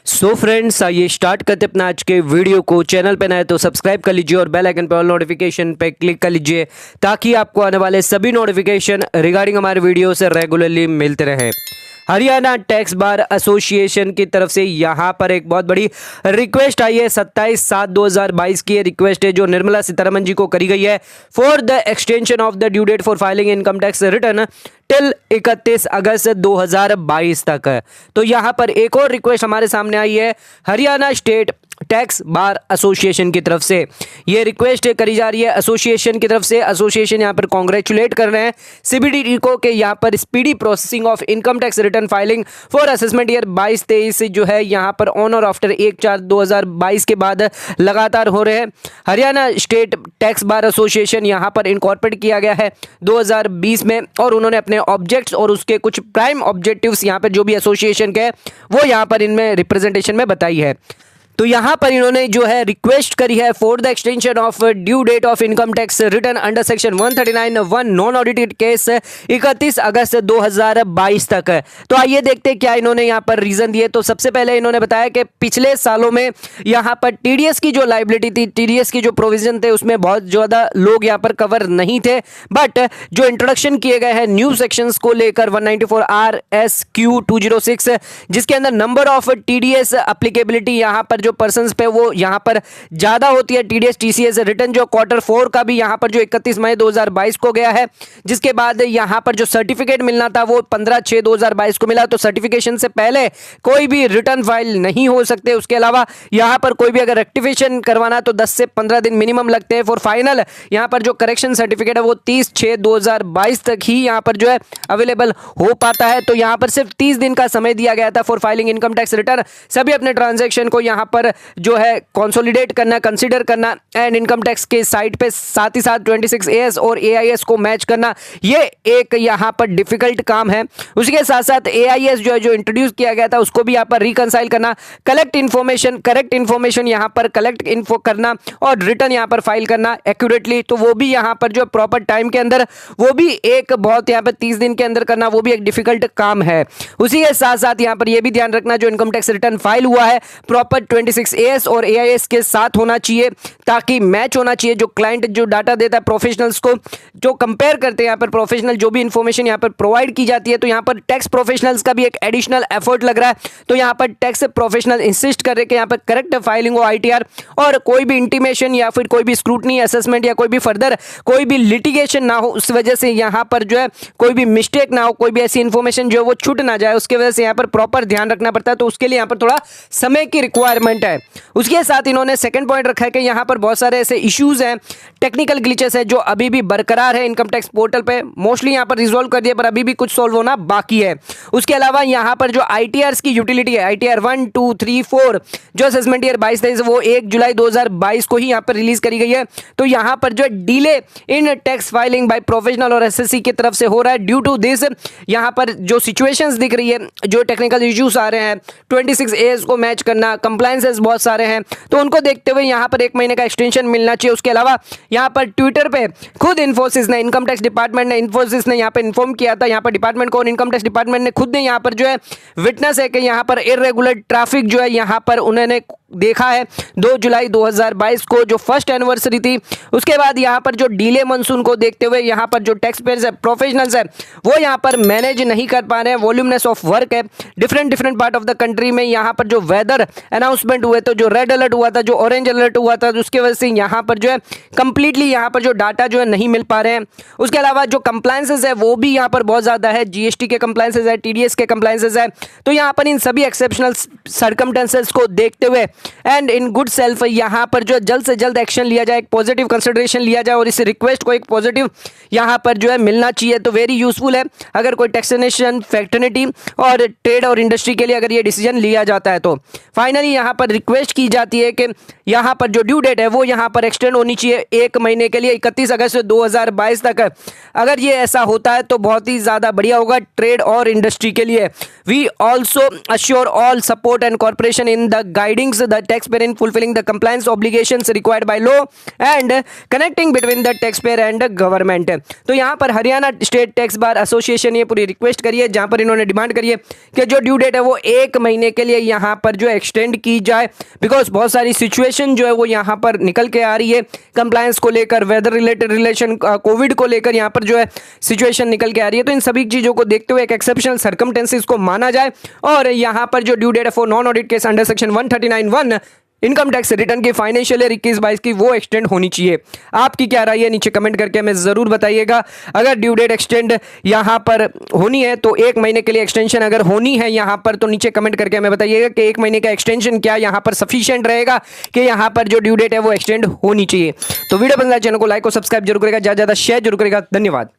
So friends, आइए start करते अपना आज के वीडियो को। चैनल पे नए तो सब्सक्राइब कर लीजिए और बेल आइकन पर ऑल नोटिफिकेशन पे क्लिक कर लीजिए ताकि आपको आने वाले सभी नोटिफिकेशन रिगार्डिंग हमारे वीडियो से रेगुलरली मिलते रहे। हरियाणा टैक्स बार एसोसिएशन की तरफ से यहाँ पर एक बहुत बड़ी रिक्वेस्ट आई है। 27/7/2022 की रिक्वेस्ट है जो निर्मला सीतारमण जी को करी गई है for the extension of the due date for filing income tax return till 31 August 2022 तक। तो यहाँ पर एक और रिक्वेस्ट हमारे सामने आई है Haryana state tax bar association की तरफ से। ये रिक्वेस्ट करी जा रही है एसोसिएशन की तरफ से। एसोसिएशन यहाँ पर कांग्रेचुलेट कर रहे हैं सीबीडीटी को कि यहाँ पर speedy processing of income tax return filing for assessment year 22-23 जो है यहाँ पर ऑन और आफ्टर 1/4/2022 के बाद लगातार हो रहे हैं। Haryana state tax bar association यहाँ पर इनकॉर्पोरेट किया गया है 2020 में और उन्होंने अपने ऑब्जेक्ट्स और उसके कुछ प्राइम ऑब्जेक्टिव्स यहाँ पर जो भी एसोसिएशन के वो यहाँ पर इनमें रिप्रेजेंटेशन में बताई है। तो यहाँ पर इन्होंने जो है रिक्वेस्ट करी है for the extension of due date of income tax return under section 139(1) non audited case 31 August 2022 तक। तो आइए देखते हैं क्या इन्होंने यहाँ पर रीजन दिए। तो सबसे पहले इन्होंने बताया कि पिछले सालों में यहाँ पर टीडीएस की जो लाइबिलिटी थी, टीडीएस की जो प्रोविजन थे उसमें बहुत ज़्यादा लोग यहाँ पर कवर नहीं थे। बट जो इंट्रोडक्शन किए गए हैं न्यू सेक्शंस को लेकर 194 RSQ 206 जिसके अंदर नंबर ऑफ टीडीएस एप्लीकेबिलिटी यहाँ पर जो पर्सन्स पे वो यहाँ पर ज्यादा होती है। टीडीएस टीसीएस रिटर्न जो Q4 का भी यहाँ पर जो 31 मई 2022 को गया है, जिसके बाद यहाँ पर जो सर्टिफिकेट मिलना था वो 15/6/2022 को मिला। तो सर्टिफिकेशन से पहले कोई भी रिटर्न फाइल नहीं हो सकते। उसके अलावा यहाँ पर कोई भी अगर रेक्टिफिकेशन करवाना तो 10 से 15 दिन मिनिमम लगते हैं। फॉर फाइनल यहाँ पर जो करेक्शन सर्टिफिकेट है वो 30/6/2022 तक ही यहाँ पर जो है अवेलेबल हो पाता है। तो यहाँ पर सिर्फ 30 दिन का समय दिया गया था for filing income tax return. सभी अपने ट्रांजेक्शन को यहाँ पर जो है कंसोलिडेट करना, कंसीडर करना एंड इनकम टैक्स के साइट पे साथ ही साथ 26AS और AIS को मैच करना, ये एक यहाँ पर डिफिकल्ट काम है। उसके साथ साथ AIS जो इंट्रोड्यूस किया गया था उसको भी यहाँ पर रिकंसाइल करना, कलेक्ट इन्फॉर्मेशन, करेक्ट इन्फॉर्मेशन यहाँ पर कलेक्ट इन्फो करना और रिटर्न यहाँ पर फाइल करना एक्यूरेटली। तो वो भी यहाँ पर जो प्रॉपर टाइम के अंदर वो भी एक बहुत यहाँ पर 30 दिन के अंदर करना वो भी एक डिफिकल्ट काम है। उसी के साथ साथ यहाँ पर ये भी ध्यान रखना जो इनकम टैक्स रिटर्न फाइल हुआ है प्रॉपर 26AS और AIS के साथ होना चाहिए ताकि मैच होना चाहिए। जो क्लाइंट जो डाटा देता है प्रोफेशनल्स को जो कंपेयर करते हैं यहाँ पर प्रोफेशनल जो भी इंफॉर्मेशन यहाँ पर प्रोवाइड की जाती है, तो यहाँ पर टैक्स प्रोफेशनल्स का भी एक एडिशनल एफर्ट लग रहा है। तो यहाँ पर टैक्स प्रोफेशनल इंसिस्ट कर रहे हैं कि यहाँ पर करेक्ट फाइलिंग हो ITR और कोई भी इंटीमेशन या फिर कोई भी स्क्रूटनी असेसमेंट या कोई भी फर्दर कोई भी लिटिगेशन ना हो, उस वजह से यहाँ पर जो है कोई भी मिस्टेक ना हो, कोई भी ऐसी इंफॉर्मेशन जो है वो छूट ना जाए, उसके वजह से यहाँ पर प्रॉपर ध्यान रखना पड़ता है। तो उसके लिए यहाँ पर थोड़ा समय की रिक्वायरमेंट है। उसके साथ इन्होंने सेकंड पॉइंट रखा है कि यहाँ पर बहुत सारे ऐसे इश्यूज हैं, टेक्निकल ग्लिचेस हैं जो अभी भी बरकरार है इनकम टैक्स पोर्टल पे। मोस्टली यहाँ पर रिजॉल्व कर दिया पर अभी भी कुछ सॉल्व होना बाकी है। उसके अलावा यहाँ पर जो ITRs की यूटिलिटी है, ITR 1, 2, 3, 4 जो असेसमेंट ईयर 22-23 वो 1 जुलाई 2022 को ही यहाँ पर रिलीज करी गई है। तो यहाँ पर जो delay in tax filing by professional और SSC की तरफ से हो रहा है। ड्यू टू दिस यहाँ पर जो सिचुएशंस दिख रही है, जो टेक्निकल इश्यूज आ रहे हैं, 26AS को मैच करना, कंप्लायंसेस बहुत सारे हैं, तो उनको देखते हुए यहाँ पर 1 महीने का एक्सटेंशन मिलना चाहिए। उसके अलावा यहाँ पर ट्विटर पे खुद इन्फोसिस ने, इनकम टैक्स डिपार्टमेंट ने, इन्फोसिस ने यहाँ पर इन्फॉर्म किया था यहाँ पर डिपार्टमेंट को और इनकम टैक्स डिपार्टमेंट ने खुद ने यहाँ पर जो है विटनेस है कि यहाँ पर इरेगुलर ट्रैफिक जो है यहाँ पर उन्होंने देखा है 2 जुलाई 2022 को जो फर्स्ट एनिवर्सरी थी। उसके बाद यहाँ पर जो डीले मानसून को देखते हुए यहाँ पर जो टैक्स पेयर्स है, प्रोफेशनल्स है, वो यहाँ पर मैनेज नहीं कर पा रहे हैं। वॉल्यूमनेस ऑफ वर्क है different part of the country में। यहाँ पर जो वेदर अनाउंसमेंट हुए तो जो रेड अलर्ट हुआ था, जो ऑरेंज अलर्ट हुआ था, उसके वजह से यहाँ पर जो है कंप्लीटली यहाँ पर जो डाटा जो है नहीं मिल पा रहे हैं। उसके अलावा जो कंप्लायंसेस है वो भी यहाँ पर बहुत ज़्यादा है, GST के कंप्लायंसेस है, TDS के कंप्लायंसेस है। तो यहाँ पर इन सभी एक्सेप्शनल सर्कमस्टेंसेस को देखते हुए एंड इन गुड सेल्फ यहाँ पर जो जल्द से जल्द एक्शन लिया जाए, एक पॉजिटिव कंसिडरेशन लिया जाए और इस रिक्वेस्ट को एक पॉजिटिव यहाँ पर जो है मिलना चाहिए। तो वेरी यूजफुल है अगर कोई टैक्सेशन, फैक्टर्निटी और ट्रेड और इंडस्ट्री के लिए अगर ये डिसीजन लिया जाता है। तो फाइनली यहाँ पर रिक्वेस्ट की जाती है कि यहाँ पर जो ड्यू डेट है वो यहाँ पर एक्सटेंड होनी चाहिए 1 महीने के लिए 31 अगस्त 2022 तक। अगर ये ऐसा होता है तो बहुत ही ज़्यादा बढ़िया होगा ट्रेड और इंडस्ट्री के लिए। We also assure all support and corporation in the guidings the tax payer in fulfilling the compliance obligations required by law and connecting between the tax payer and government. तो यहाँ पर Haryana state tax bar association ये पूरी request करी है, जहाँ पर इन्होंने डिमांड करी है कि जो ड्यू डेट है वो 1 महीने के लिए यहाँ पर जो एक्सटेंड की जाए, बिकॉज बहुत सारी सिचुएशन जो है वो यहाँ पर निकल के आ रही है कंप्लायंस को लेकर, वेदर रिलेटेड रिलेशन, कोविड को लेकर यहाँ पर जो है सिचुएशन निकल के आ रही है। तो इन सभी चीजों को देखते हुए एक एक्सेप्शनल सर्कमटेंसेस को माना जाए और यहाँ पर जो ड्यू डेट है for non audit case under section 139(1) income tax return की फाइनेंशियल ईयर 21-22 की वो एक्सटेंड होनी चाहिए। आपकी क्या राय है नीचे कमेंट करके हमें जरूर बताइएगा। अगर ड्यू डेट एक्सटेंड यहां पर होनी है तो 1 महीने के लिए एक्सटेंशन अगर होनी है यहां पर, तो नीचे कमेंट करके हमें बताइएगा कि 1 महीने का एक्सटेंशन क्या यहां पर सफिशिएंट रहेगा कि यहां पर जो ड्यू डेट है वो एक्सटेंड होनी चाहिए। तो वीडियो पसंद आए चैनल को लाइक और सब्सक्राइब जरूर करेगा, ज्यादा शेयर जरूर करेगा। धन्यवाद।